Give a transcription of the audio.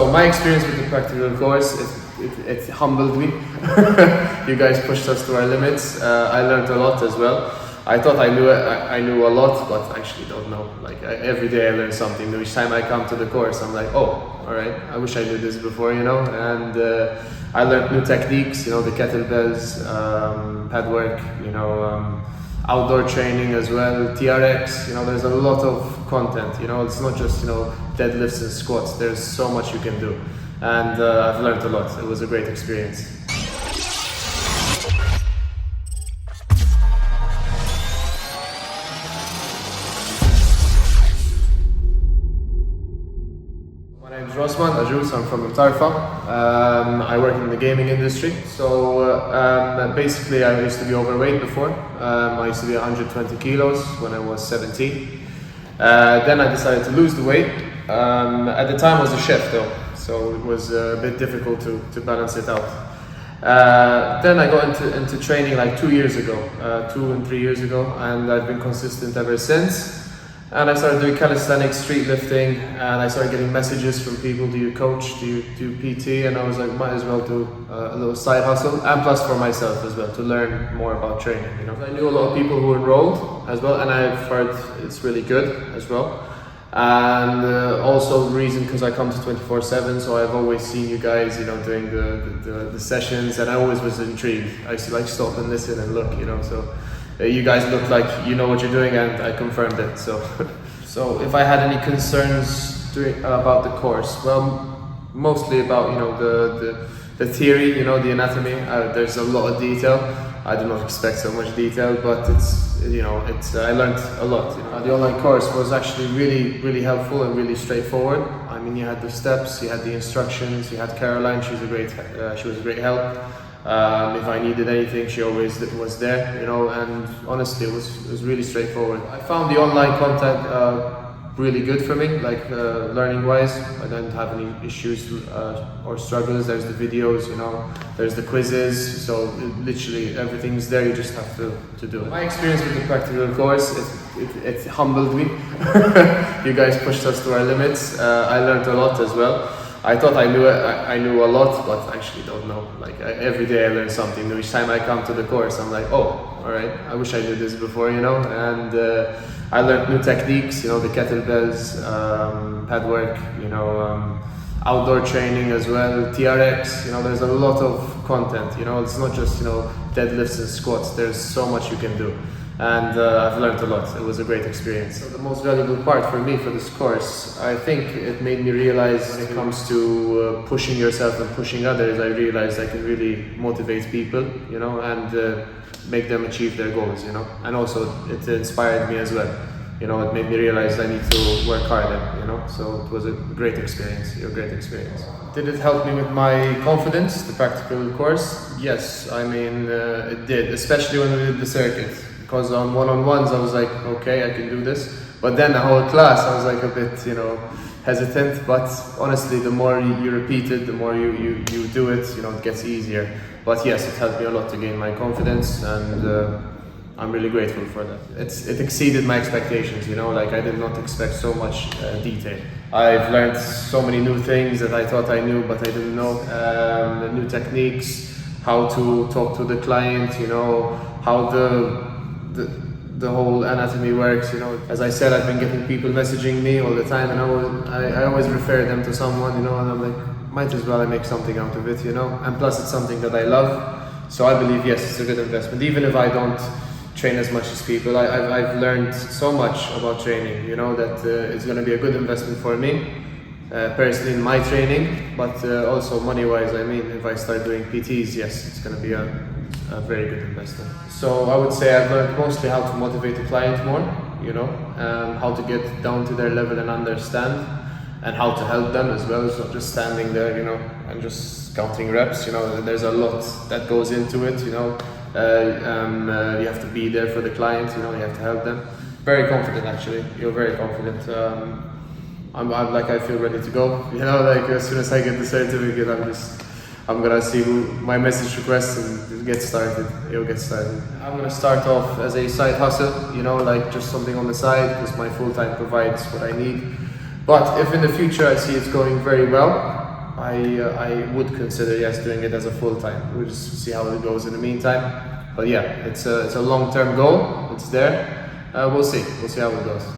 So my experience with the practical course, it humbled me. You guys pushed us to our limits. I learned a lot as well. I thought I knew a lot, but I actually don't know. Like every day I learn something new. Each time I come to the course, I'm like, oh, all right, I wish I knew this before, you know. And I learned new techniques, you know, the kettlebells, pad work, you know, outdoor training as well, TRX. You know, there's a lot of content. You know, it's not just, you know, deadlifts and squats. There's so much you can do, and I've learned a lot. It was a great experience. My name is Rosman Agius. I'm from Mtarfa. I work in the gaming industry. So basically, I used to be overweight before. I used to be 120 kilos when I was 17. Then I decided to lose the weight. At the time, I was a chef though, so it was a bit difficult to balance it out. Then I got into training like 2 years ago, 2 and 3 years ago, and I've been consistent ever since. And I started doing calisthenics, street lifting, and I started getting messages from people, do you coach, do you do PT? And I was like, might as well do a little side hustle, and plus for myself as well, to learn more about training, you know. I knew a lot of people who enrolled as well, and I've heard it's really good as well. And also the reason, because I come to 24/7, so I've always seen you guys, you know, doing the sessions, and I always was intrigued. I used to like stop and listen and look, you know, so you guys look like you know what you're doing, and I confirmed it. So if I had any concerns about the course, well, mostly about, you know, the theory, you know, the anatomy. There's a lot of detail. I do not expect so much detail, but it's, you know, I learned a lot. You know. The online course was actually really helpful and really straightforward. I mean, you had the steps, you had the instructions, you had Caroline. She was a great help. If I needed anything, she always was there, you know, and honestly it was really straightforward. I found the online content really good for me, like learning wise. I don't have any issues or struggles. There's the videos, you know, there's the quizzes, so literally everything's there, you just have to do it. My experience with the practical course, it humbled me. You guys pushed us to our limits. I learned a lot as well. I thought I knew a lot, but I actually don't know. Like every day I learn something new. Each time I come to the course, I'm like, oh, all right, I wish I knew this before, you know. And I learned new techniques, you know, the kettlebells, pad work, you know, outdoor training as well, TRX. You know, there's a lot of content. You know, it's not just, you know, deadlifts and squats. There's so much you can do. And I've learned a lot. It was a great experience. So the most valuable part for me for this course, I think it made me realize when it comes to pushing yourself and pushing others, I realized I can really motivate people, you know, and make them achieve their goals, you know. And also it inspired me as well. You know, it made me realize I need to work harder, you know. So it was a great experience, a great experience. Did it help me with my confidence, the practical course? Yes, I mean, it did, especially when we did the circuit. Because on one-on-ones I was like, okay, I can do this. But then the whole class I was like a bit, you know, hesitant. But honestly, the more you repeat it, the more you do it, you know, it gets easier. But yes, it helped me a lot to gain my confidence, and I'm really grateful for that. It exceeded my expectations, you know, like I did not expect so much detail. I've learned so many new things that I thought I knew, but I didn't know. New techniques, how to talk to the client, you know, how the whole anatomy works, you know. As I said, I've been getting people messaging me all the time, and I always refer them to someone, you know, and I'm like, might as well I make something out of it, you know. And plus it's something that I love, so I believe, yes, it's a good investment. Even if I don't train as much as people, I've learned so much about training, you know, that it's going to be a good investment for me, personally in my training, but also money-wise. I mean, if I start doing PTs, yes, it's going to be a very good investment. So I would say I've learned mostly how to motivate the client more, you know, how to get down to their level and understand, and how to help them as well. It's not just standing there, you know, and just counting reps, you know. There's a lot that goes into it, you know. You have to be there for the client, you know, you have to help them. Very confident, actually. You're very confident. I'm like, I feel ready to go, you know, like as soon as I get the certificate, I'm gonna see my message requests and get started. It'll get started. I'm gonna start off as a side hustle, you know, like just something on the side, because my full-time provides what I need. But if in the future I see it's going very well, I would consider, yes, doing it as a full-time. We'll just see how it goes in the meantime. But yeah, it's a long-term goal. It's there. We'll see how it goes.